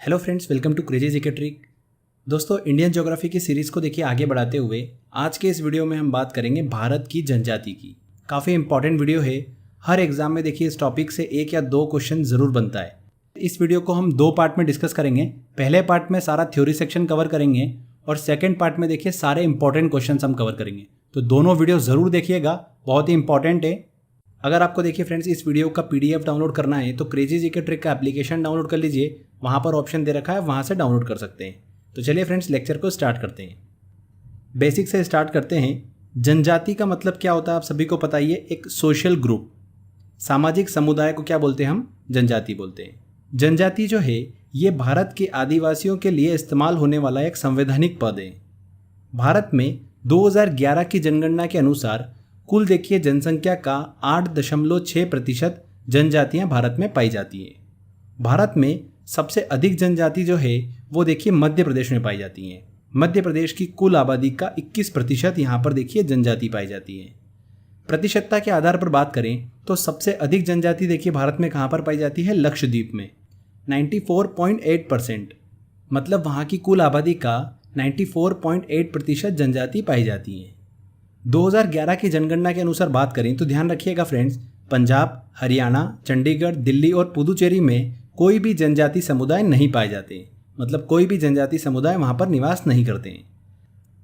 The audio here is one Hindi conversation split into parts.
Hello friends, welcome to crazy GK trick. दोस्तों, इंडियन ज्योग्राफी की सीरीज़ को देखिए आगे बढ़ाते हुए आज के इस वीडियो में हम बात करेंगे भारत की जनजाति की। काफ़ी इंपॉर्टेंट वीडियो है। हर एग्जाम में देखिए इस टॉपिक से एक या दो क्वेश्चन ज़रूर बनता है। इस वीडियो को हम दो पार्ट में डिस्कस करेंगे। पहले पार्ट में सारा थ्योरी सेक्शन कवर करेंगे और सेकेंड पार्ट में देखिए सारे इंपॉर्टेंट क्वेश्चन हम कवर करेंगे। तो दोनों वीडियो ज़रूर देखिएगा, बहुत ही इंपॉर्टेंट है। अगर आपको देखिए फ्रेंड्स इस वीडियो का पीडीएफ डाउनलोड करना है तो क्रेजी जीके ट्रिक का एप्लीकेशन डाउनलोड कर लीजिए। वहाँ पर ऑप्शन दे रखा है, वहाँ से डाउनलोड कर सकते हैं। तो चलिए फ्रेंड्स लेक्चर को स्टार्ट करते हैं। बेसिक से स्टार्ट करते हैं। जनजाति का मतलब क्या होता है आप सभी को पता ही है, एक सोशल ग्रुप, सामाजिक समुदाय को क्या बोलते हैं हम? जनजाति बोलते हैं। जनजाति जो है ये भारत के आदिवासियों के लिए इस्तेमाल होने वाला एक संवैधानिक पद है। भारत में 2011 की जनगणना के अनुसार कुल देखिए जनसंख्या का 8.6% जनजातियां भारत में पाई जाती हैं। भारत में सबसे अधिक जनजाति जो है वो देखिए मध्य प्रदेश में पाई जाती हैं। मध्य प्रदेश की कुल आबादी का 21% यहाँ पर देखिए जनजाति पाई जाती है। प्रतिशतता के आधार पर बात करें तो सबसे अधिक जनजाति देखिए भारत में कहाँ पर पाई जाती है? लक्षद्वीप में 94.8%, मतलब वहाँ की कुल आबादी का 94.8% जनजाति पाई जाती है। 2011 की जनगणना के अनुसार बात करें तो ध्यान रखिएगा फ्रेंड्स, पंजाब, हरियाणा, चंडीगढ़, दिल्ली और पुदुचेरी में कोई भी जनजाति समुदाय नहीं पाए जाते। मतलब कोई भी जनजाति समुदाय वहाँ पर निवास नहीं करते हैं।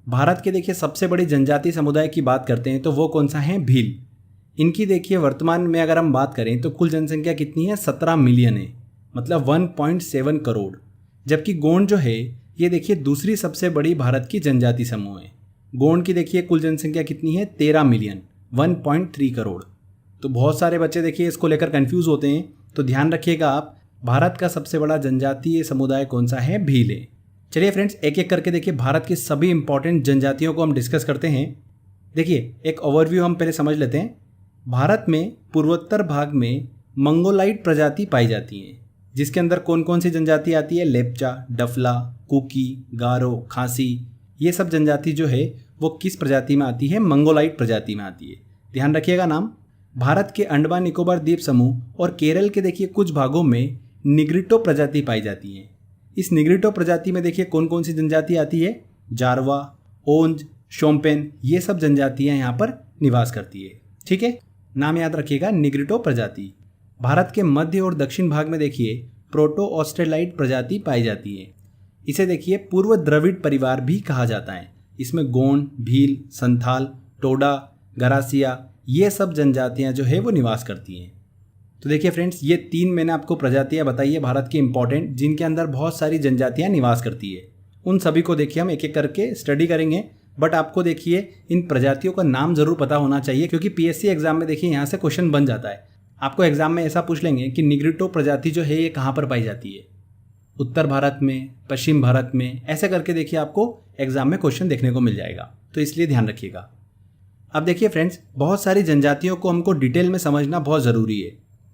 भारत के देखिए सबसे बड़ी जनजाति समुदाय की बात करते हैं तो वो कौन सा है? भील। इनकी देखिए वर्तमान में अगर हम बात करें तो कुल जनसंख्या कितनी है? 17 मिलियन है, मतलब 1.7 करोड़। जबकि गोंड जो है ये देखिए दूसरी सबसे बड़ी भारत की जनजाति समूह है। गोंड की देखिए कुल जनसंख्या कितनी है? 13 मिलियन, 1.3 करोड़। तो बहुत सारे बच्चे देखिए इसको लेकर कंफ्यूज होते हैं, तो ध्यान रखिएगा आप, भारत का सबसे बड़ा जनजातीय समुदाय कौन सा है? भील है। चलिए फ्रेंड्स एक एक करके देखिए भारत की सभी इंपॉर्टेंट जनजातियों को हम डिस्कस करते हैं। देखिए एक ओवरव्यू हम पहले समझ लेते हैं। भारत में पूर्वोत्तर भाग में मंगोलाइट प्रजाति पाई जाती है, जिसके अंदर कौन कौन सी जनजाति आती है? लेप्चा, डफला, कुकी, गारो, खासी, ये सब जनजाति जो है वो किस प्रजाति में आती है? मंगोलाइट प्रजाति में आती है। ध्यान रखिएगा नाम। भारत के अंडमान निकोबार द्वीप समूह और केरल के देखिए कुछ भागों में निग्रिटो प्रजाति पाई जाती है। इस निग्रिटो प्रजाति में देखिए कौन कौन सी जनजाति आती है? जारवा, ओंज, शोम्पेन, ये सब जनजातियां यहाँ पर निवास करती है। ठीक है, नाम याद रखिएगा, निग्रिटो प्रजाति। भारत के मध्य और दक्षिण भाग में देखिए प्रोटो ऑस्ट्रेलाइट प्रजाति पाई जाती है। इसे देखिए पूर्व द्रविड़ परिवार भी कहा जाता है। इसमें गोंड, भील, संथाल, टोडा, गरासिया, ये सब जनजातियां जो है वो निवास करती हैं। तो देखिए फ्रेंड्स ये 3 मैंने आपको प्रजातियां बताई है भारत की इंपॉर्टेंट, जिनके अंदर बहुत सारी जनजातियां निवास करती है। उन सभी को देखिए हम एक एक करके स्टडी करेंगे। बट आपको देखिए इन प्रजातियों का नाम जरूर पता होना चाहिए, क्योंकि पीएससी एग्जाम में देखिए यहाँ से क्वेश्चन बन जाता है। आपको एग्जाम में ऐसा पूछ लेंगे कि निग्रिटो प्रजाति जो है ये कहाँ पर पाई जाती है? उत्तर भारत में, पश्चिम भारत में, ऐसे करके देखिए आपको एग्जाम में क्वेश्चन देखने को मिल जाएगा। तो इसलिए ध्यान रखिएगा। अब देखिए फ्रेंड्स बहुत सारी जनजातियों को हमको डिटेल में समझना बहुत ज़रूरी है,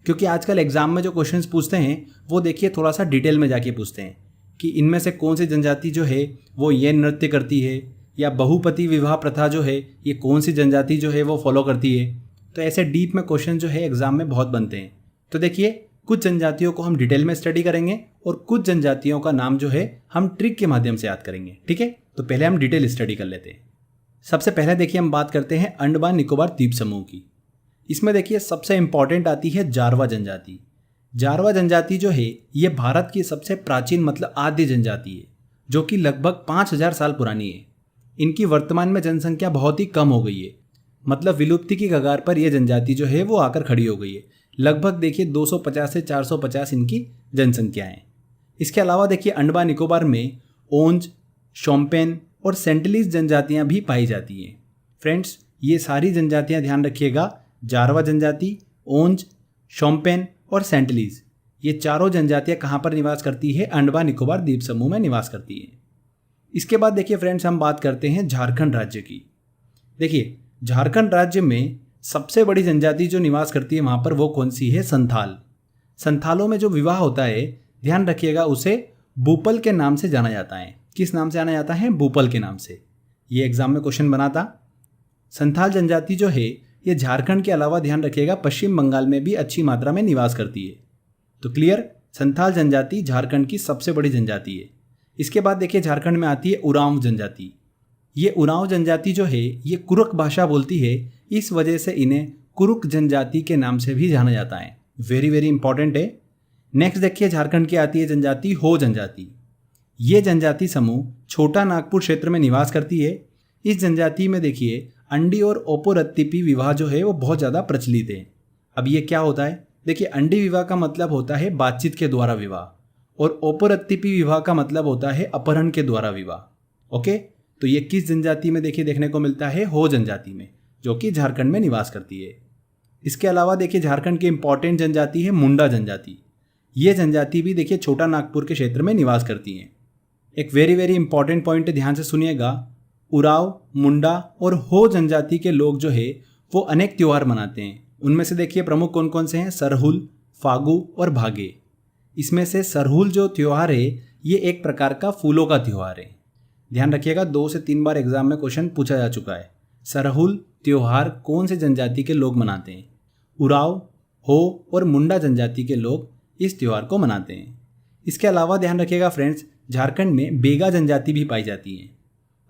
क्योंकि आजकल एग्जाम में जो क्वेश्चंस पूछते हैं वो देखिए थोड़ा सा डिटेल में जाके पूछते हैं कि इनमें से कौन सी जनजाति जो है वो ये नृत्य करती है, या बहुपति विवाह प्रथा जो है ये कौन सी जनजाति जो है वो फॉलो करती है। तो ऐसे डीप में क्वेश्चन जो है एग्जाम में बहुत बनते हैं। तो देखिए कुछ जनजातियों को हम डिटेल में स्टडी करेंगे और कुछ जनजातियों का नाम जो है हम ट्रिक के माध्यम से याद करेंगे। ठीक है, तो पहले हम डिटेल स्टडी कर लेते हैं। सबसे पहले देखिए हम बात करते हैं अंडमान निकोबार द्वीप समूह की। इसमें देखिए सबसे इंपॉर्टेंट आती है जारवा जनजाति। जारवा जनजाति जो है ये भारत की सबसे प्राचीन मतलब आद्य जनजाति है, जो कि लगभग 5000 साल पुरानी है। इनकी वर्तमान में जनसंख्या बहुत ही कम हो गई है, मतलब विलुप्ति की कगार पर यह जनजाति जो है वो आकर खड़ी हो गई है। लगभग देखिए 250 से 450 इनकी जनसंख्या है। इसके अलावा देखिए अंडमान निकोबार में ओंज, शोम्पेन और सेंटलीज जनजातियां भी पाई जाती हैं। फ्रेंड्स ये सारी जनजातियां ध्यान रखिएगा, जारवा जनजाति, ओंज, शोम्पेन और सेंटलीज, ये चारों जनजातियां कहाँ पर निवास करती है? अंडमान निकोबार द्वीप समूह में निवास करती है। इसके बाद देखिए फ्रेंड्स हम बात करते हैं झारखंड राज्य की। देखिए झारखंड राज्य में सबसे बड़ी जनजाति जो निवास करती है वहाँ पर वो कौन सी है? संथाल। संथालों में जो विवाह होता है ध्यान रखिएगा उसे भूपल के नाम से जाना जाता है। किस नाम से जाना जाता है? भूपल के नाम से। ये एग्जाम में क्वेश्चन बना था। संथाल जनजाति जो है ये झारखंड के अलावा ध्यान रखिएगा पश्चिम बंगाल में भी अच्छी मात्रा में निवास करती है। तो क्लियर, संथाल जनजाति झारखंड की सबसे बड़ी जनजाति है। इसके बाद देखिए झारखंड में आती है उरांव जनजाति। ये उरांव जनजाति जो है ये कुरुक भाषा बोलती है, इस वजह से इन्हें कुरुक जनजाति के नाम से भी जाना जाता है। वेरी वेरी इंपॉर्टेंट है। नेक्स्ट देखिए झारखंड की आती है जनजाति हो जनजाति। ये जनजाति समूह छोटा नागपुर क्षेत्र में निवास करती है। इस जनजाति में देखिए अंडी और ओपोरत्तिपी विवाह जो है वो बहुत ज़्यादा प्रचलित है। अब ये क्या होता है, देखिए अंडी विवाह का मतलब होता है बातचीत के द्वारा विवाह और ओपोरत्तिपी विवाह का मतलब होता है अपहरण के द्वारा विवाह। ओके, तो ये किस जनजाति में देखिए देखने को मिलता है, हो जनजाति में, जो कि झारखंड में निवास करती है। इसके अलावा देखिए झारखंड की इंपॉर्टेंट जनजाति है मुंडा जनजाति। ये जनजाति भी देखिए छोटा नागपुर के क्षेत्र में निवास करती है। एक वेरी वेरी इंपॉर्टेंट पॉइंट ध्यान से सुनिएगा, उराव, मुंडा और हो जनजाति के लोग जो है वो अनेक त्यौहार मनाते हैं। उनमें से देखिए प्रमुख कौन कौन से हैं, सरहुल, फागु और भागे। इसमें से सरहुल जो त्यौहार है ये एक प्रकार का फूलों का त्यौहार है। ध्यान रखिएगा, 2 से 3 बार एग्जाम में क्वेश्चन पूछा जा चुका है। सरहुल त्यौहार कौन से जनजाति के लोग मनाते हैं? उराव, हो और मुंडा जनजाति के लोग इस त्यौहार को मनाते हैं। इसके अलावा ध्यान रखिएगा फ्रेंड्स, झारखंड में बेगा जनजाति भी पाई जाती है,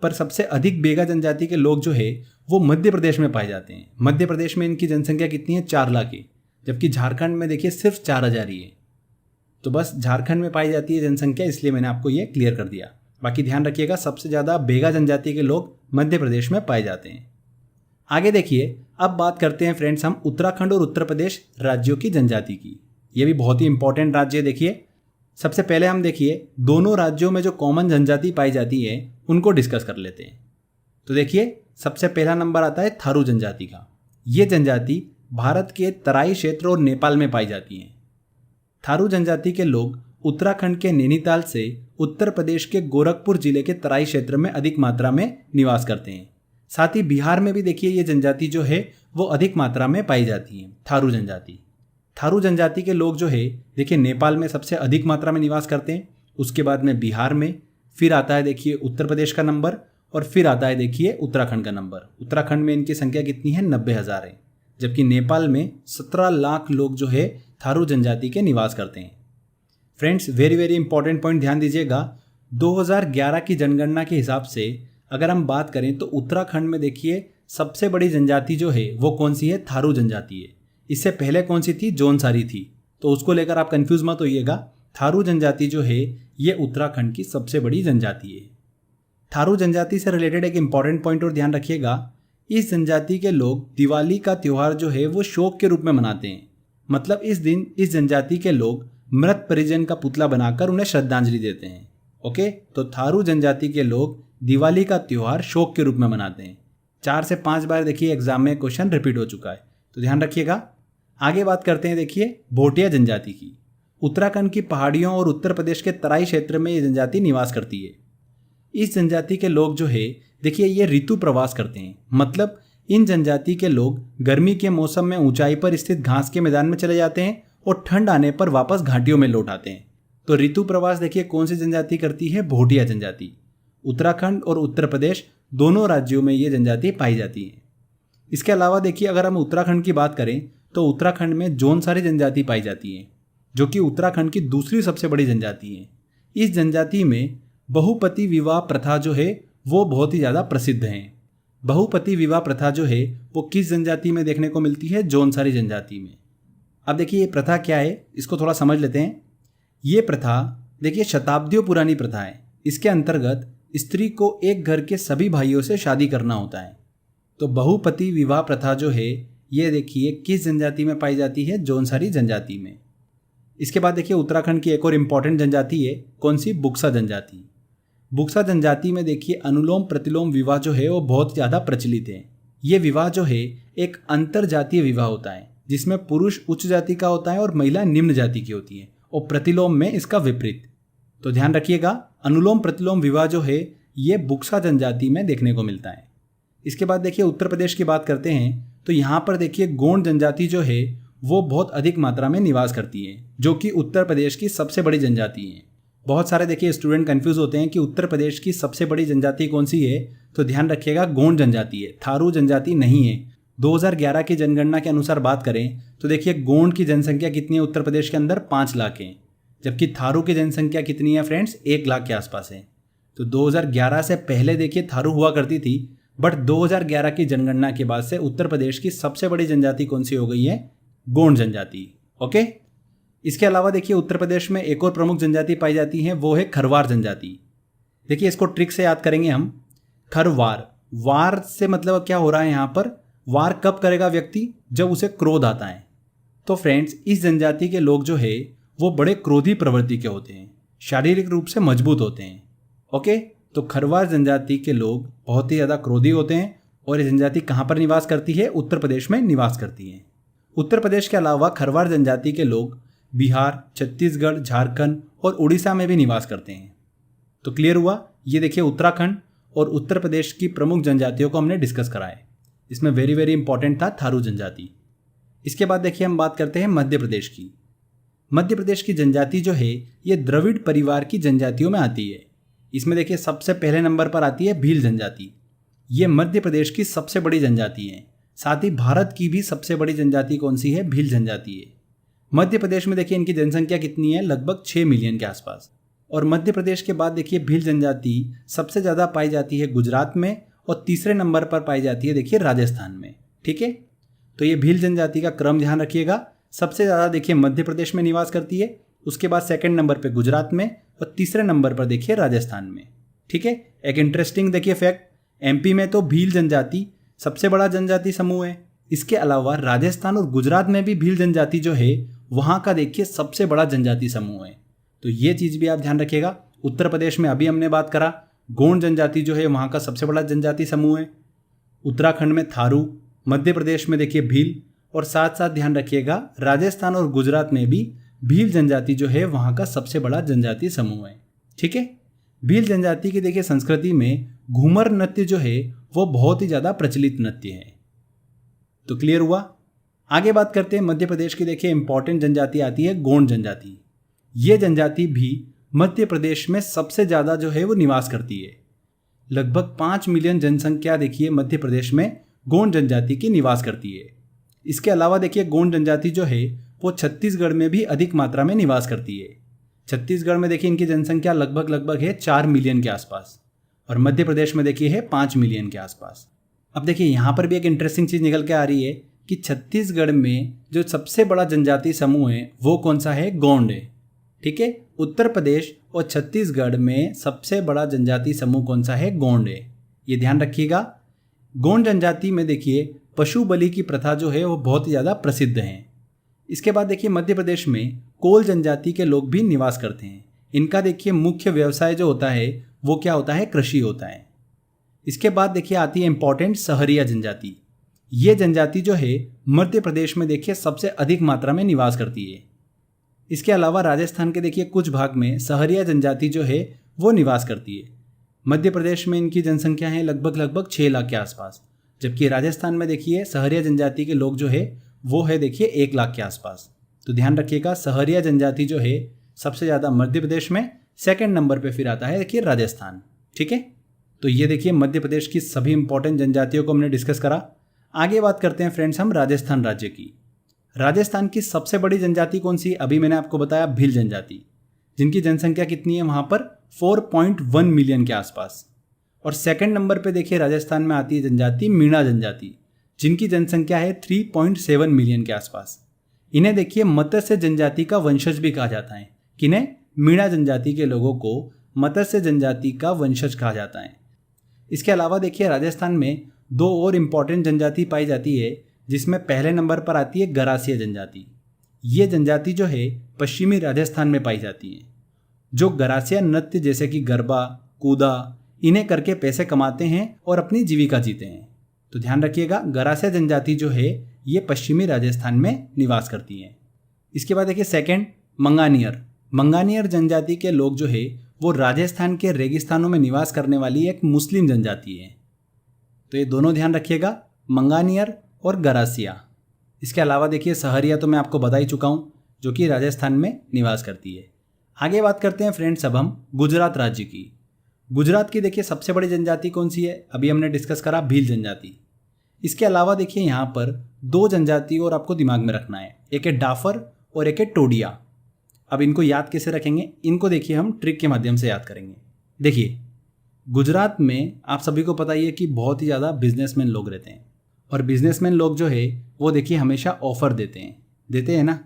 पर सबसे अधिक बेगा जनजाति के लोग जो है वो मध्य प्रदेश में पाए जाते हैं। मध्य प्रदेश में इनकी जनसंख्या कितनी है, 4 लाख है, जबकि झारखंड में देखिए सिर्फ 4000 ही है। तो बस झारखंड में पाई जाती है जनसंख्या, इसलिए मैंने आपको ये क्लियर कर दिया। बाकी ध्यान रखिएगा सबसे ज़्यादा बेगा जनजाति के लोग मध्य प्रदेश में पाए जाते हैं। आगे देखिए, अब बात करते हैं फ्रेंड्स हम उत्तराखंड और उत्तर प्रदेश राज्यों की जनजाति की। ये भी बहुत ही इंपॉर्टेंट राज्य है। देखिए सबसे पहले हम देखिए दोनों राज्यों में जो कॉमन जनजाति पाई जाती है उनको डिस्कस कर लेते हैं। तो देखिए सबसे पहला नंबर आता है थारू जनजाति का। ये जनजाति भारत के तराई क्षेत्र और नेपाल में पाई जाती है। थारू जनजाति के लोग उत्तराखंड के नैनीताल से उत्तर प्रदेश के गोरखपुर जिले के तराई क्षेत्र में अधिक मात्रा में निवास करते हैं। साथ ही बिहार में भी देखिए ये जनजाति जो है वो अधिक मात्रा में पाई जाती है, थारू जनजाति। थारू जनजाति के लोग जो है देखिए नेपाल में सबसे अधिक मात्रा में निवास करते हैं, उसके बाद में बिहार में, फिर आता है देखिए उत्तर प्रदेश का नंबर और फिर आता है देखिए उत्तराखंड का नंबर। उत्तराखंड में इनकी संख्या कितनी है, 90,000 है, जबकि नेपाल में 17 लाख लोग जो है थारू जनजाति के निवास करते हैं। Friends very very important point ध्यान दीजिएगा, 2011 की जनगणना के हिसाब से अगर हम बात करें तो उत्तराखंड में देखिए सबसे बड़ी जनजाति जो है वो कौन सी है, थारू जनजाति है। इससे पहले कौन सी थी, जौनसारी थी। तो उसको लेकर आप कंफ्यूज मत होइएगा, थारू जनजाति जो है ये उत्तराखंड की सबसे बड़ी जनजाति है। थारू जनजाति से रिलेटेड एक इंपॉर्टेंट पॉइंट और ध्यान रखिएगा, इस जनजाति के लोग दिवाली का त्यौहार जो है वो शोक के रूप में मनाते हैं। मतलब इस दिन इस जनजाति के लोग मृत परिजन का पुतला बनाकर उन्हें श्रद्धांजलि देते हैं। ओके, तो थारू जनजाति के लोग दिवाली का त्यौहार शोक के रूप में मनाते हैं। 4 से 5 बार देखिए एग्जाम में क्वेश्चन रिपीट हो चुका है, तो ध्यान रखिएगा। आगे बात करते हैं देखिए भोटिया जनजाति की। उत्तराखंड की पहाड़ियों और उत्तर प्रदेश के तराई क्षेत्र में ये जनजाति निवास करती है। इस जनजाति के लोग जो है देखिए ये ऋतु प्रवास करते हैं। मतलब इन जनजाति के लोग गर्मी के मौसम में ऊंचाई पर स्थित घास के मैदान में चले जाते हैं और ठंड आने पर वापस घाटियों में लौट आते हैं। तो ऋतु प्रवास देखिए कौन सी जनजाति करती है, भोटिया जनजाति। उत्तराखंड और उत्तर प्रदेश दोनों राज्यों में ये जनजाति पाई जाती है। इसके अलावा देखिए अगर हम उत्तराखंड की बात करें तो उत्तराखंड में जौनसारी जनजाति पाई जाती है, जो कि उत्तराखंड की दूसरी सबसे बड़ी जनजाति है। इस जनजाति में बहुपति विवाह प्रथा जो है वो बहुत ही ज़्यादा प्रसिद्ध है। बहुपति विवाह प्रथा जो है वो किस जनजाति में देखने को मिलती है, जौनसारी जनजाति में। अब देखिए ये प्रथा क्या है, इसको थोड़ा समझ लेते हैं। ये प्रथा देखिए शताब्दियों पुरानी प्रथा है। इसके अंतर्गत स्त्री को एक घर के सभी भाइयों से शादी करना होता है। तो बहुपति विवाह प्रथा जो है ये देखिए किस जनजाति में पाई जाती है, जौनसारी जनजाति में। इसके बाद देखिए उत्तराखंड की एक और इम्पॉर्टेंट जनजाति है, कौन सी, बुक्सा जनजाति। बुक्सा जनजाति में देखिए अनुलोम प्रतिलोम विवाह जो है वो बहुत ज़्यादा प्रचलित है। ये विवाह जो है एक अंतर जातीय विवाह होता है, जिसमें पुरुष उच्च जाति का होता है और महिला निम्न जाति की होती है, और प्रतिलोम में इसका विपरीत। तो ध्यान रखिएगा, अनुलोम प्रतिलोम विवाह जो है ये बुक्सा जनजाति में देखने को मिलता है। इसके बाद देखिए उत्तर प्रदेश की बात करते हैं तो यहाँ पर देखिए गोंड जनजाति जो है वो बहुत अधिक मात्रा में निवास करती है, जो कि उत्तर प्रदेश की सबसे बड़ी जनजाति है। बहुत सारे देखिए स्टूडेंट कंफ्यूज होते हैं कि उत्तर प्रदेश की सबसे बड़ी जनजाति कौन सी है, तो ध्यान रखिएगा गोंड जनजाति है, थारू जनजाति नहीं है। 2011 की जनगणना के अनुसार बात करें तो देखिए गोंड की जनसंख्या कितनी है उत्तर प्रदेश के अंदर, 5 लाख है, जबकि थारू की जनसंख्या कितनी है फ्रेंड्स, 1 लाख के आसपास है। तो 2011 से पहले देखिए थारू हुआ करती थी, बट 2011 की जनगणना के बाद से उत्तर प्रदेश की सबसे बड़ी जनजाति कौन सी हो गई है, गोंड जनजाति। ओके, इसके अलावा देखिए उत्तर प्रदेश में एक और प्रमुख जनजाति पाई जाती है, वो है खरवार जनजाति। देखिए इसको ट्रिक से याद करेंगे हम। खरवार, वार से मतलब क्या हो रहा है यहाँ पर, वार कब करेगा व्यक्ति, जब उसे क्रोध आता है। तो फ्रेंड्स इस जनजाति के लोग जो है वो बड़े क्रोधी प्रवृत्ति के होते हैं, शारीरिक रूप से मजबूत होते हैं। ओके, तो खरवार जनजाति के लोग बहुत ही ज़्यादा क्रोधी होते हैं और ये जनजाति कहाँ पर निवास करती है, उत्तर प्रदेश में निवास करती है। उत्तर प्रदेश के अलावा खरवार जनजाति के लोग बिहार, छत्तीसगढ़, झारखंड और उड़ीसा में भी निवास करते हैं। तो क्लियर हुआ। ये देखिए उत्तराखंड और उत्तर प्रदेश की प्रमुख जनजातियों को हमने डिस्कस करा है। इसमें वेरी वेरी इंपॉर्टेंट था थारू जनजाति। इसके बाद देखिए हम बात करते हैं मध्य प्रदेश की। मध्य प्रदेश की जनजाति जो है ये द्रविड़ परिवार की जनजातियों में आती है। इसमें देखिए सबसे पहले नंबर पर आती है भील जनजाति। ये मध्य प्रदेश की सबसे बड़ी जनजाति है। साथ ही भारत की भी सबसे बड़ी जनजाति कौन सी है, भील जनजाति है। मध्य प्रदेश में देखिए इनकी जनसंख्या कितनी है, लगभग 6 मिलियन के आसपास। और मध्य प्रदेश के बाद देखिए भील जनजाति सबसे ज़्यादा पाई जाती है गुजरात में और तीसरे नंबर पर पाई जाती है देखिए राजस्थान में। ठीक है, तो ये भील जनजाति का क्रम ध्यान रखिएगा। सबसे ज़्यादा देखिए मध्य प्रदेश में निवास करती है, उसके बाद सेकंड नंबर पे गुजरात में और तीसरे नंबर पर देखिए राजस्थान में। ठीक है, एक इंटरेस्टिंग देखिए फैक्ट, एमपी में तो भील जनजाति सबसे बड़ा जनजाति समूह है। इसके अलावा राजस्थान और गुजरात में भी भील जनजाति जो है वहाँ का देखिए सबसे बड़ा जनजाति समूह है। तो ये चीज़ भी आप ध्यान रखिएगा। उत्तर प्रदेश में अभी हमने बात करा, गोंड जनजाति जो है वहाँ का सबसे बड़ा जनजाति समूह है। उत्तराखंड में थारू, मध्य प्रदेश में देखिए भील, और साथ साथ ध्यान रखिएगा राजस्थान और गुजरात में भी भील जनजाति जो है वहाँ का सबसे बड़ा जनजाति समूह है। ठीक है, भील जनजाति की देखिए संस्कृति में घूमर नृत्य जो है वो बहुत ही ज़्यादा प्रचलित नृत्य है। तो क्लियर हुआ। आगे बात करते हैं मध्य प्रदेश की। देखिए इंपॉर्टेंट जनजाति आती है गोंड जनजाति। ये जनजाति भी मध्य प्रदेश में सबसे ज़्यादा जो है वो निवास करती है। लगभग 5 मिलियन जनसंख्या देखिए मध्य प्रदेश में गोंड जनजाति की निवास करती है। इसके अलावा देखिए गोंड जनजाति जो है वो छत्तीसगढ़ में भी अधिक मात्रा में निवास करती है। छत्तीसगढ़ में देखिए इनकी जनसंख्या लगभग है 4 मिलियन के आसपास और मध्य प्रदेश में देखिए है 5 मिलियन के आसपास। अब देखिए यहाँ पर भी एक इंटरेस्टिंग चीज़ निकल के आ रही है कि छत्तीसगढ़ में जो सबसे बड़ा जनजाति समूह है वो कौन सा है, गोंड है। ठीक है, उत्तर प्रदेश और छत्तीसगढ़ में सबसे बड़ा जनजाति समूह कौन सा है, गोंड है। ये ध्यान रखिएगा। गोंड जनजाति में देखिए पशु बलि की प्रथा जो है वो बहुत ही ज़्यादा प्रसिद्ध है। इसके बाद देखिए मध्य प्रदेश में कोल जनजाति के लोग भी निवास करते हैं। इनका देखिए मुख्य व्यवसाय जो होता है वो क्या होता है, कृषि होता है। इसके बाद देखिए आती है इंपॉर्टेंट सहरिया जनजाति। ये जनजाति जो है मध्य प्रदेश में देखिए सबसे अधिक मात्रा में निवास करती है। इसके अलावा राजस्थान के देखिए कुछ भाग में सहरिया जनजाति जो है वो निवास करती है। मध्य प्रदेश में इनकी जनसंख्या है लगभग 6 लाख के आसपास, जबकि राजस्थान में देखिए सहरिया जनजाति के लोग जो है वो है देखिए 1 लाख के आसपास। तो ध्यान रखिएगा सहरिया जनजाति जो है सबसे ज़्यादा मध्य प्रदेश में, सेकंड नंबर पे फिर आता है देखिए राजस्थान। ठीक है, तो ये देखिए मध्य प्रदेश की सभी इंपॉर्टेंट जनजातियों को हमने डिस्कस करा। आगे बात करते हैं फ्रेंड्स हम राजस्थान राज्य की। राजस्थान की सबसे बड़ी जनजाति कौन सी, अभी मैंने आपको बताया भील जनजाति, जिनकी जनसंख्या कितनी है वहाँ पर 4.1 मिलियन के आसपास। और सेकंड नंबर पे देखिए राजस्थान में आती है जनजाति मीणा जनजाति, जिनकी जनसंख्या है 3.7 मिलियन के आसपास। इन्हें देखिए मत्स्य जनजाति का वंशज भी कहा जाता है। किन्हें, मीणा जनजाति के लोगों को मत्स्य जनजाति का वंशज कहा जाता है। इसके अलावा देखिए राजस्थान में 2 और इम्पॉर्टेंट जनजाति पाई जाती है, जिसमें पहले नंबर पर आती है गरासिया जनजाति। ये जनजाति जो है पश्चिमी राजस्थान में पाई जाती है, जो गरासिया नृत्य जैसे कि गरबा, कूदा इन्हें करके पैसे कमाते हैं और अपनी जीविका जीते हैं। तो ध्यान रखिएगा गरासिया जनजाति जो है ये पश्चिमी राजस्थान में निवास करती है। इसके बाद देखिए सेकंड मंगानियर। मंगानियर जनजाति के लोग जो है वो राजस्थान के रेगिस्तानों में निवास करने वाली एक मुस्लिम जनजाति है। तो ये दोनों ध्यान रखिएगा, मंगानियर और गरासिया। इसके अलावा देखिए सहरिया तो मैं आपको बता ही चुका हूँ, जो कि राजस्थान में निवास करती है। आगे बात करते हैं फ्रेंड्स अब हम गुजरात राज्य की। गुजरात की देखिए सबसे बड़ी जनजाति कौन सी है, अभी हमने डिस्कस करा भील जनजाति। इसके अलावा देखिए यहाँ पर 2 जनजाति और आपको दिमाग में रखना है, एक है डाफर और एक है टोडिया। अब इनको याद कैसे रखेंगे, इनको देखिए हम ट्रिक के माध्यम से याद करेंगे। देखिए गुजरात में आप सभी को पता ही है कि बहुत ही ज़्यादा बिजनेसमैन लोग रहते हैं, और बिजनेसमैन लोग जो है वो देखिए हमेशा ऑफ़र देते हैं ना।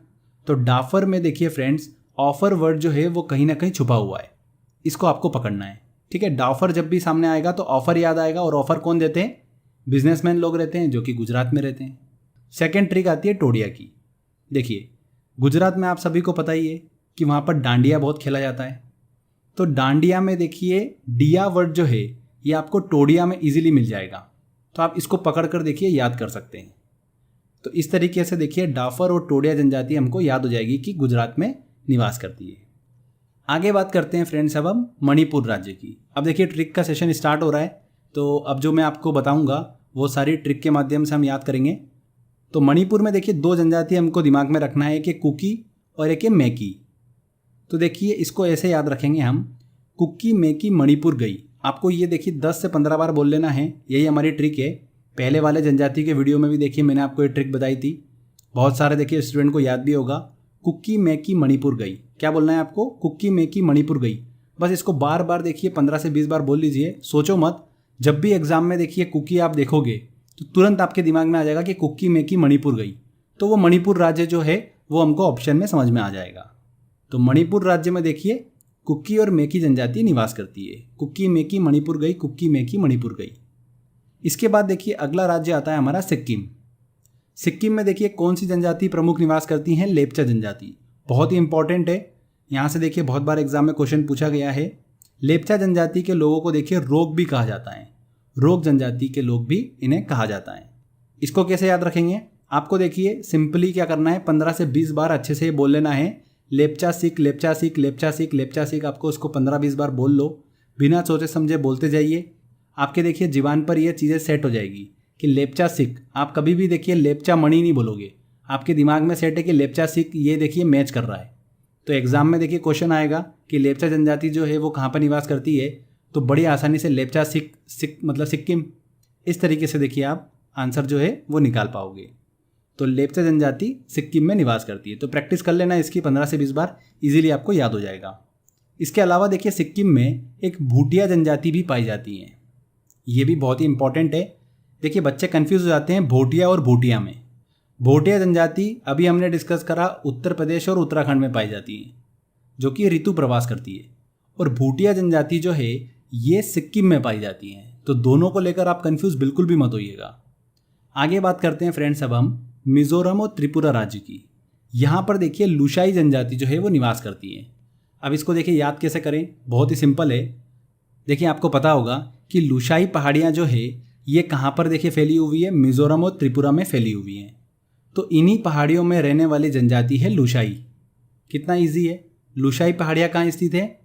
तो डाफर में देखिए फ्रेंड्स, ऑफ़र वर्ड जो है वो कहीं ना कहीं छुपा हुआ है, इसको आपको पकड़ना है। ठीक है, डाफर जब भी सामने आएगा तो ऑफ़र याद आएगा, और ऑफ़र कौन देते हैं? बिजनेसमैन लोग रहते हैं जो कि गुजरात में रहते हैं। सेकेंड ट्रिक आती है टोडिया की। देखिए गुजरात में आप सभी को पता ही है कि वहाँ पर डांडिया बहुत खेला जाता है। तो डांडिया में देखिए डिया वर्ड जो है ये आपको टोडिया में इजीली मिल जाएगा, तो आप इसको पकड़ कर देखिए याद कर सकते हैं। तो इस तरीके से देखिए डाफर और टोडिया जनजाति हमको याद हो जाएगी कि गुजरात में निवास करती है। आगे बात करते हैं फ्रेंड्स अब हम मणिपुर राज्य की। अब देखिए ट्रिक का सेशन स्टार्ट हो रहा है, तो अब जो मैं आपको बताऊंगा वो सारी ट्रिक के माध्यम से हम याद करेंगे। तो मणिपुर में देखिए 2 जनजाति हमको दिमाग में रखना है, एक है कुकी और एक है मैकी। तो देखिए इसको ऐसे याद रखेंगे हम, कुकी मैकी मणिपुर गई। आपको ये देखिए 10 से 15 बार बोल लेना है, यही हमारी ट्रिक है। पहले वाले जनजाति के वीडियो में भी देखिए मैंने आपको ये ट्रिक बताई थी, बहुत सारे देखिए स्टूडेंट को याद भी होगा। कुकी मैकी मणिपुर गई, क्या बोलना है आपको? कुकी मैकी मणिपुर गई। बस इसको बार बार देखिए 15 से 20 बार बोल लीजिए, सोचो मत। जब भी एग्जाम में देखिए कुकी आप देखोगे तो तुरंत आपके दिमाग में आ जाएगा कि कुकी मैकी मणिपुर गई, तो वो मणिपुर राज्य जो है वो हमको ऑप्शन में समझ में आ जाएगा। तो मणिपुर राज्य में देखिए कुकी और मैकी जनजाति निवास करती है। कुकी मैकी मणिपुर गई, कुकी मैकी मणिपुर गई। इसके बाद देखिए अगला राज्य आता है हमारा सिक्किम। सिक्किम में देखिए कौन सी जनजाति प्रमुख निवास करती हैं? लेप्चा जनजाति। बहुत ही इंपॉर्टेंट है, यहाँ से देखिए बहुत बार एग्जाम में क्वेश्चन पूछा गया है। लेप्चा जनजाति के लोगों को देखिए रोग भी कहा जाता है, रोग जनजाति के लोग भी इन्हें कहा जाता है। इसको कैसे याद रखेंगे? आपको देखिए सिंपली क्या करना है, 15 से 20 बार अच्छे से बोल लेना है, लेप्चा सीख लेप्चा सीख लेप्चा सीख लेप्चा सीख। आपको उसको 15-20 बार बोल लो, बिना सोचे समझे बोलते जाइए। आपके देखिए जीवान पर ये चीज़ें सेट हो जाएगी कि लेप्चा सीख। आप कभी भी देखिए लेप्चा मणि नहीं बोलोगे, आपके दिमाग में सेट है कि लेप्चा सीख, ये देखिए मैच कर रहा है। तो एग्जाम में देखिए क्वेश्चन आएगा कि लेप्चा जनजाति जो है वो कहाँ पर निवास करती है, तो बड़ी आसानी से लेप्चा सीख मतलब सिक्किम, इस तरीके से देखिए आप आंसर जो है वो निकाल पाओगे। तो लेप्चा जनजाति सिक्किम में निवास करती है। तो प्रैक्टिस कर लेना इसकी 15 से 20 बार, इजीली आपको याद हो जाएगा। इसके अलावा देखिए सिक्किम में एक भूटिया जनजाति भी पाई जाती है, ये भी बहुत ही इंपॉर्टेंट है। देखिए बच्चे कंफ्यूज हो जाते हैं भोटिया और भूटिया में। भोटिया जनजाति अभी हमने डिस्कस करा उत्तर प्रदेश और उत्तराखंड में पाई जाती है, जो कि ऋतु प्रवास करती है। और भूटिया जनजाति जो है ये सिक्किम में पाई जाती है। तो दोनों को लेकर आप कंफ्यूज बिल्कुल भी मत होइएगा। आगे बात करते हैं फ्रेंड्स अब हम मिजोरम और त्रिपुरा राज्य की। यहाँ पर देखिए लुशाई जनजाति जो है वो निवास करती है। अब इसको देखिए याद कैसे करें, बहुत ही सिंपल है। देखिए आपको पता होगा कि लुशाई पहाड़ियाँ जो है ये कहाँ पर देखिए फैली हुई है? मिजोरम और त्रिपुरा में फैली हुई हैं। तो इन्हीं पहाड़ियों में रहने वाली जनजाति है लुशाई। कितना इजी है, लुशाई पहाड़ियाँ कहाँ स्थित है?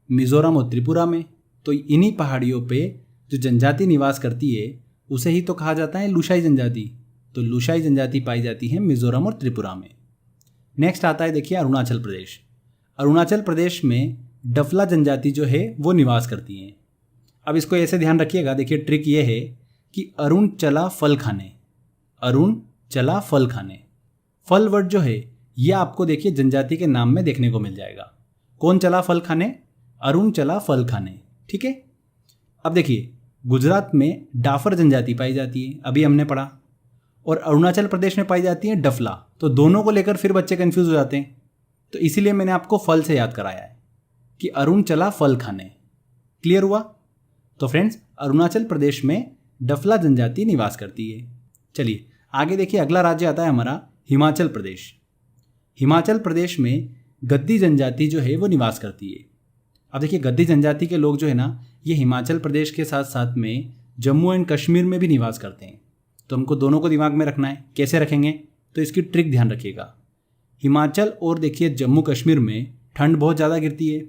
मिजोरम और त्रिपुरा में। तो इन्हीं पहाड़ियों पे जो जनजाति निवास करती है उसे ही तो कहा जाता है लुशाई जनजाति। तो लुशाई जनजाति पाई जाती है मिजोरम और त्रिपुरा में। नेक्स्ट आता है देखिए अरुणाचल प्रदेश। अरुणाचल प्रदेश में डफला जनजाति जो है वो निवास करती हैं। अब इसको ऐसे ध्यान रखिएगा, देखिए ट्रिक ये है कि अरुण चला फल खाने, अरुण चला फल खाने। फल वर्ड जो है ये आपको देखिए जनजाति के नाम में देखने को मिल जाएगा। कौन चला फल खाने? अरुण चला फल खाने। ठीक है, अब देखिए गुजरात में डाफर जनजाति पाई जाती है, अभी हमने पढ़ा, और अरुणाचल प्रदेश में पाई जाती है डफला। तो दोनों को लेकर फिर बच्चे कंफ्यूज हो जाते हैं, तो इसीलिए मैंने आपको फल से याद कराया है कि अरुण चला फल खाने। क्लियर हुआ? तो फ्रेंड्स अरुणाचल प्रदेश में डफला जनजाति निवास करती है। चलिए आगे देखिए अगला राज्य आता है हमारा हिमाचल प्रदेश। हिमाचल प्रदेश में गद्दी जनजाति जो है वो निवास करती है। अब देखिए गद्दी जनजाति के लोग जो है ना ये हिमाचल प्रदेश के साथ साथ में जम्मू एंड कश्मीर में भी निवास करते हैं। तो हमको दोनों को दिमाग में रखना है। कैसे रखेंगे? तो इसकी ट्रिक ध्यान रखिएगा। हिमाचल और देखिए जम्मू कश्मीर में ठंड बहुत ज़्यादा गिरती है,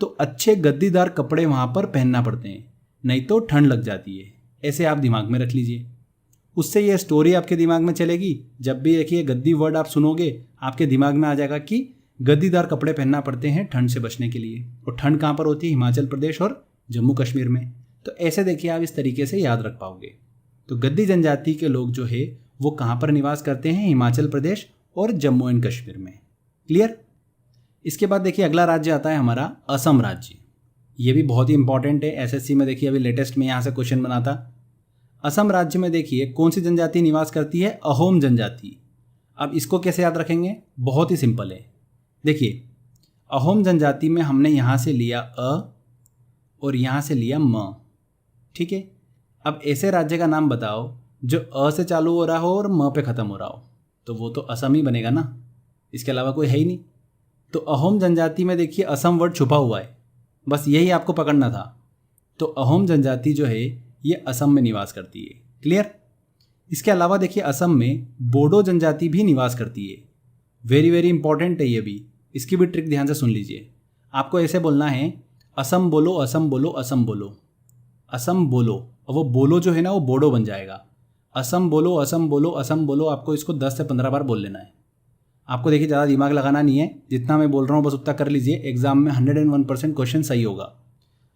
तो अच्छे गद्दीदार कपड़े वहाँ पर पहनना पड़ते हैं, नहीं तो ठंड लग जाती है। ऐसे आप दिमाग में रख लीजिए, उससे ये स्टोरी आपके दिमाग में चलेगी। जब भी देखिए गद्दी वर्ड आप सुनोगे आपके दिमाग में आ जाएगा कि गद्दीदार कपड़े पहनना पड़ते हैं ठंड से बचने के लिए। और ठंड कहाँ पर होती है? हिमाचल प्रदेश और जम्मू कश्मीर में। तो ऐसे देखिए आप इस तरीके से याद रख पाओगे। तो गद्दी जनजाति के लोग जो है वो कहाँ पर निवास करते हैं? हिमाचल प्रदेश और जम्मू एंड कश्मीर में। क्लियर? इसके बाद देखिए अगला राज्य आता है हमारा असम राज्य। ये भी बहुत ही इंपॉर्टेंट है, एसएससी में देखिए अभी लेटेस्ट में यहाँ से क्वेश्चन बना था। असम राज्य में देखिए कौन सी जनजाति निवास करती है? अहोम जनजाति। अब इसको कैसे याद रखेंगे? बहुत ही सिंपल है। देखिए अहोम जनजाति में हमने यहाँ से लिया अ और यहाँ से लिया म, ठीक है। अब ऐसे राज्य का नाम बताओ जो अ से चालू हो रहा हो और म पे ख़त्म हो रहा हो, तो वो तो असम ही बनेगा ना, इसके अलावा कोई है ही नहीं। तो अहोम जनजाति में देखिए असम वर्ड छुपा हुआ है, बस यही आपको पकड़ना था। तो अहोम जनजाति जो है ये असम में निवास करती है। क्लियर? इसके अलावा देखिए असम में बोडो जनजाति भी निवास करती है। वेरी वेरी इंपॉर्टेंट है ये भी, इसकी भी ट्रिक ध्यान से सुन लीजिए। आपको ऐसे बोलना है असम बोलो असम बोलो असम बोलो, असम बोलो, और वो बोलो जो है ना वो बोडो बन जाएगा। असम बोलो असम बोलो असम बोलो, आपको इसको 10 से 15 बार बोल लेना है। आपको देखिए ज़्यादा दिमाग लगाना नहीं है, जितना मैं बोल रहा हूँ बस उतना कर लीजिए, एग्जाम में 101% क्वेश्चन सही होगा।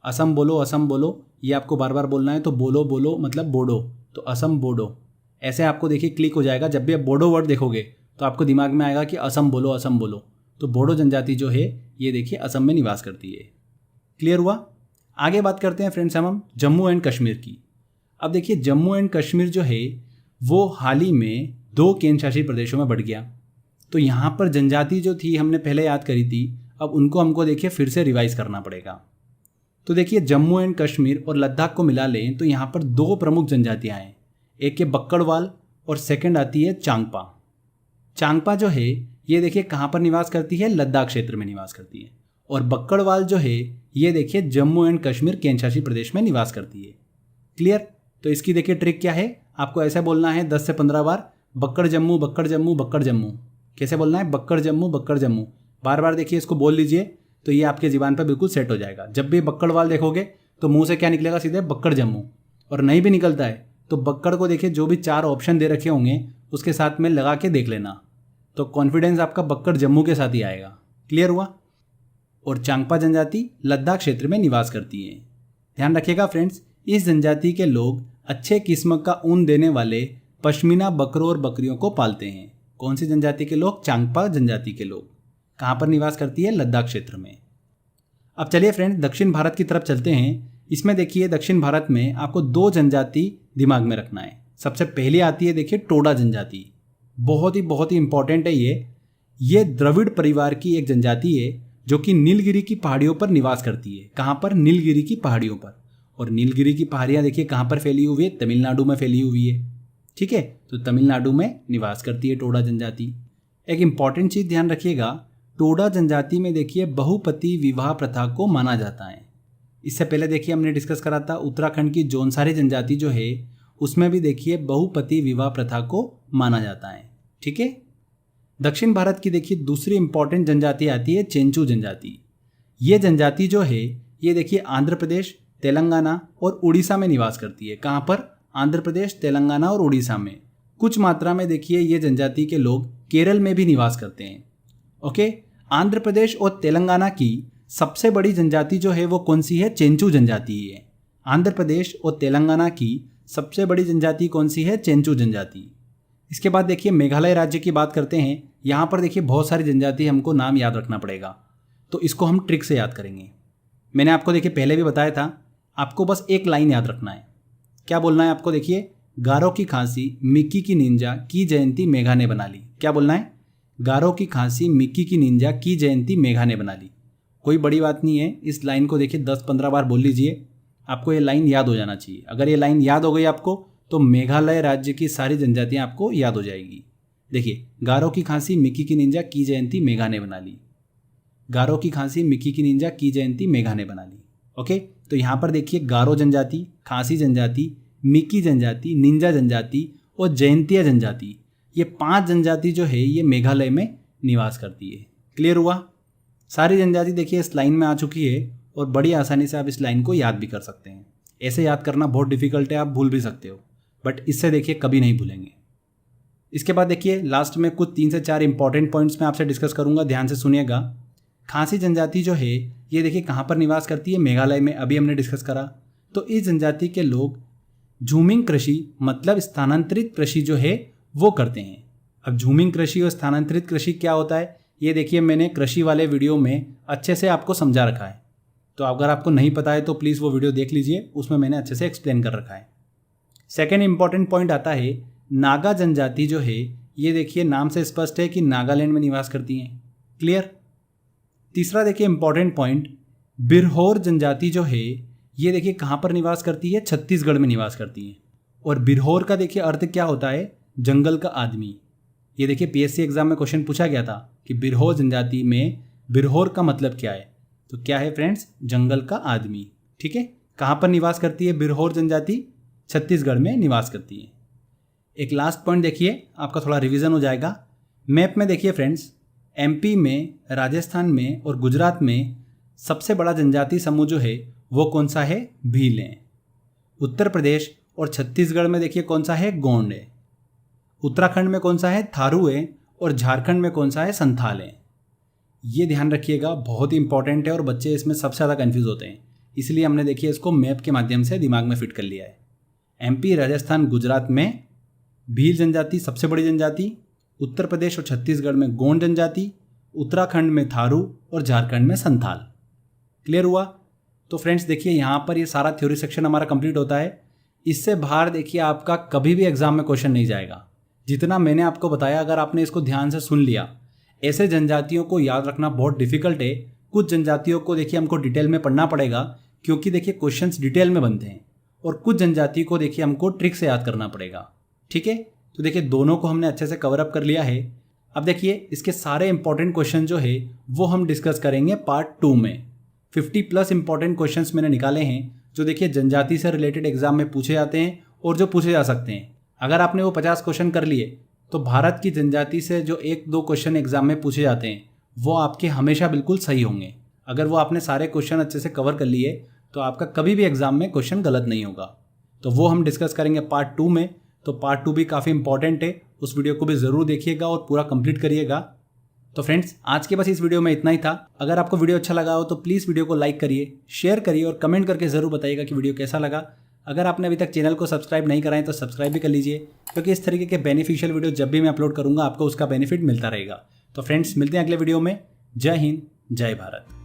असम बोलो ये आपको बार बार बोलना है। तो बोलो बोलो मतलब बोडो, तो असम बोडो, ऐसे आपको देखिए क्लिक हो जाएगा। जब भी आप बोडो वर्ड देखोगे तो आपको दिमाग में आएगा कि असम बोलो असम बोलो। तो बोडो जनजाति जो है ये देखिए असम में निवास करती है। क्लियर हुआ? आगे बात करते हैं फ्रेंड्स हम जम्मू एंड कश्मीर की। अब देखिए जम्मू एंड कश्मीर जो है वो हाल ही में 2 केंद्र शासित प्रदेशों में बढ़ गया। तो यहाँ पर जनजाति जो थी हमने पहले याद करी थी, अब उनको हमको देखिए फिर से रिवाइज करना पड़ेगा। तो देखिए जम्मू एंड कश्मीर और लद्दाख को मिला लें तो यहाँ पर 2 प्रमुख जनजातियाँ हैं, एक है बक्कड़वाल और सेकंड आती है चांगपा। चांगपा जो है ये देखिए कहाँ पर निवास करती है? लद्दाख क्षेत्र में निवास करती है। और बक्कड़वाल जो है ये देखिए जम्मू एंड कश्मीर केंद्र शासित प्रदेश में निवास करती है। क्लियर? तो इसकी देखिए ट्रिक क्या है, आपको ऐसा बोलना है 10 से 15 बार, बक्कड़ जम्मू बक्कड़ जम्मू बक्कड़ जम्मू। कैसे बोलना है? बक्कड़ जम्मू, बार बार देखिए इसको बोल लीजिए तो ये आपके ज़बान पर बिल्कुल सेट हो जाएगा। जब भी बक्कड़वाल देखोगे तो मुंह से क्या निकलेगा? सीधे बक्कड़ जम्मू। और नहीं भी निकलता है तो बक्कड़ को देखिए जो भी 4 ऑप्शन दे रखे होंगे उसके साथ में लगा के देख लेना, तो कॉन्फिडेंस आपका बक्कड़ जम्मू के साथ ही आएगा। क्लियर हुआ? और चांगपा जनजाति लद्दाख क्षेत्र में निवास करती है। ध्यान रखिएगा फ्रेंड्स, इस जनजाति के लोग अच्छे किस्म का ऊन देने वाले पश्मीना बकरों और बकरियों को पालते हैं। कौन सी जनजाति के लोग? चांगपा जनजाति के लोग। कहाँ पर निवास करती है? लद्दाख क्षेत्र में। अब चलिए फ्रेंड्स दक्षिण भारत की तरफ चलते हैं। इसमें देखिए दक्षिण भारत में आपको 2 जनजाति दिमाग में रखना है। सबसे पहले आती है देखिए टोडा जनजाति, बहुत ही इंपॉर्टेंट है ये द्रविड़ परिवार की एक जनजाति है जो कि नीलगिरी की पहाड़ियों पर निवास करती है। कहाँ पर? नीलगिरी की पहाड़ियों पर। और नीलगिरी की पहाड़ियाँ देखिए कहाँ पर फैली हुई है? तमिलनाडु में फैली हुई है। ठीक है, तो तमिलनाडु में निवास करती है टोडा जनजाति। एक इंपॉर्टेंट चीज़ ध्यान रखिएगा, टोडा जनजाति में देखिए बहुपति विवाह प्रथा को माना जाता है। इससे पहले देखिए हमने डिस्कस करा था उत्तराखंड की जौनसारी जनजाति जो है उसमें भी देखिए बहुपति विवाह प्रथा को माना जाता है। ठीक है। दक्षिण भारत की देखिए दूसरी इंपॉर्टेंट जनजाति आती है चेंचू जनजाति। ये जनजाति जो है ये देखिए आंध्र प्रदेश, तेलंगाना और उड़ीसा में निवास करती है। कहाँ पर? आंध्र प्रदेश, तेलंगाना और उड़ीसा में। कुछ मात्रा में देखिए ये जनजाति के लोग केरल में भी निवास करते हैं। ओके, आंध्र प्रदेश और तेलंगाना की सबसे बड़ी जनजाति जो है वो कौन सी है? चेंचू जनजाति है। आंध्र प्रदेश और तेलंगाना की सबसे बड़ी जनजाति कौन सी है? चेंचू जनजाति। इसके बाद देखिए मेघालय राज्य की बात करते हैं। यहाँ पर देखिए बहुत सारी जनजाति हमको नाम याद रखना पड़ेगा, तो इसको हम ट्रिक से याद करेंगे। मैंने आपको देखिए पहले भी बताया था, आपको बस एक लाइन याद रखना है। क्या बोलना है आपको? देखिए गारो की खांसी मिक्की की निंजा की जयंती मेघा ने बना ली। क्या बोलना है? गारो की खांसी मिक्की की निंजा की जयंती मेघा ने बना ली। कोई बड़ी बात नहीं है, इस लाइन को देखिए 10-15 बार बोल लीजिए, आपको ये लाइन याद हो जाना चाहिए। अगर ये लाइन याद हो गई आपको तो मेघालय राज्य की सारी जनजातियाँ आपको याद हो जाएगी। देखिए गारो की खांसी मिक्की की निंजा की जयंती मेघा ने बना ली। गारो की खांसी मिक्की की निंजा की जयंती मेघा ने बना ली। ओके, तो यहाँ पर देखिए गारो जनजाति, खांसी जनजाति, मिक्की जनजाति, निंजा जनजाति और जयंतिया जनजाति, ये 5 जनजाति जो है ये मेघालय में निवास करती है। क्लियर हुआ? सारी जनजाति देखिए इस लाइन में आ चुकी है और बड़ी आसानी से आप इस लाइन को याद भी कर सकते हैं। ऐसे याद करना बहुत डिफिकल्ट है, आप भूल भी सकते हो, बट इससे देखिए कभी नहीं भूलेंगे। इसके बाद देखिए लास्ट में कुछ 3 से 4 इंपॉर्टेंट पॉइंट्स मैं आपसे डिस्कस करूंगा, ध्यान से सुनिएगा। खांसी जनजाति जो है ये देखिए कहाँ पर निवास करती है? मेघालय में, अभी हमने डिस्कस करा। तो इस जनजाति के लोग झूमिंग कृषि मतलब स्थानांतरित कृषि जो है वो करते हैं। अब झूमिंग कृषि और स्थानांतरित कृषि क्या होता है ये देखिए मैंने कृषि वाले वीडियो में अच्छे से आपको समझा रखा है, तो अगर आपको नहीं पता है तो प्लीज़ वो वीडियो देख लीजिए, उसमें मैंने अच्छे से एक्सप्लेन कर रखा है। सेकेंड इंपॉर्टेंट पॉइंट आता है नागा जनजाति जो है, ये देखिए नाम से स्पष्ट है कि नागालैंड में निवास करती हैं। क्लियर। तीसरा देखिए इंपॉर्टेंट पॉइंट, बिरहोर जनजाति जो है ये देखिए कहाँ पर निवास करती है, छत्तीसगढ़ में निवास करती है। और बिरहोर का देखिए अर्थ क्या होता है, जंगल का आदमी। ये देखिए पीएससी एग्जाम में क्वेश्चन पूछा गया था कि बिरहोर जनजाति में बिरहोर का मतलब क्या है, तो क्या है फ्रेंड्स, जंगल का आदमी। ठीक है, कहाँ पर निवास करती है बिरहोर जनजाति, छत्तीसगढ़ में निवास करती है। एक लास्ट पॉइंट देखिए, आपका थोड़ा रिवीजन हो जाएगा। मैप में देखिए फ्रेंड्स, एमपी में, राजस्थान में और गुजरात में सबसे बड़ा जनजाति समूह जो है वो कौन सा है, भील है। उत्तर प्रदेश और छत्तीसगढ़ में देखिए कौन सा है, गोंड है। उत्तराखंड में कौन सा है, थारू है। और झारखंड में कौन सा है, संथाल है। ये ध्यान रखिएगा, बहुत ही इंपॉर्टेंट है और बच्चे इसमें सबसे ज़्यादा कंफ्यूज होते हैं, इसलिए हमने देखिए इसको मैप के माध्यम से दिमाग में फिट कर लिया है। एमपी, राजस्थान, गुजरात में भील जनजाति सबसे बड़ी जनजाति, उत्तर प्रदेश और छत्तीसगढ़ में गोंड जनजाति, उत्तराखंड में थारू और झारखंड में संथाल। क्लियर हुआ। तो फ्रेंड्स देखिए यहाँ पर ये सारा थ्योरी सेक्शन हमारा कंप्लीट होता है। इससे बाहर देखिए आपका कभी भी एग्जाम में क्वेश्चन नहीं जाएगा। जितना मैंने आपको बताया, अगर आपने इसको ध्यान से सुन लिया, ऐसे जनजातियों को याद रखना बहुत डिफिकल्ट है। कुछ जनजातियों को देखिए हमको डिटेल में पढ़ना पड़ेगा, क्योंकि देखिए क्वेश्चंस डिटेल में बनते हैं, और कुछ जनजाति को देखिए हमको ट्रिक से याद करना पड़ेगा। ठीक है, तो देखिए दोनों को हमने अच्छे से कवर अप कर लिया है। अब देखिए इसके सारे इंपॉर्टेंट क्वेश्चन जो है वो हम डिस्कस करेंगे पार्ट 2 में। 50+ इंपॉर्टेंट क्वेश्चंस मैंने निकाले हैं जो देखिए जनजाति से रिलेटेड एग्जाम में पूछे जाते हैं और जो पूछे जा सकते हैं। अगर आपने वो 50 क्वेश्चन कर लिए तो भारत की जनजाति से जो 1-2 क्वेश्चन एग्जाम में पूछे जाते हैं वो आपके हमेशा बिल्कुल सही होंगे। अगर वो आपने सारे क्वेश्चन अच्छे से कवर कर लिए तो आपका कभी भी एग्जाम में क्वेश्चन गलत नहीं होगा। तो वो हम डिस्कस करेंगे पार्ट 2 में। तो पार्ट 2 भी काफ़ी इंपॉर्टेंट है, उस वीडियो को भी ज़रूर देखिएगा और पूरा कंप्लीट करिएगा। तो फ्रेंड्स आज के बस इस वीडियो में इतना ही था। अगर आपको वीडियो अच्छा लगा हो तो प्लीज़ वीडियो को लाइक करिए, शेयर करिए और कमेंट करके ज़रूर बताइएगा कि वीडियो कैसा लगा। अगर आपने अभी तक चैनल को सब्सक्राइब नहीं कराएं तो सब्सक्राइब भी कर लीजिए, क्योंकि इस तरीके के बेनिफिशियल वीडियो जब भी मैं अपलोड करूँगा आपको उसका बेनिफिट मिलता रहेगा। तो फ्रेंड्स मिलते हैं अगले वीडियो में। जय हिंद, जय भारत।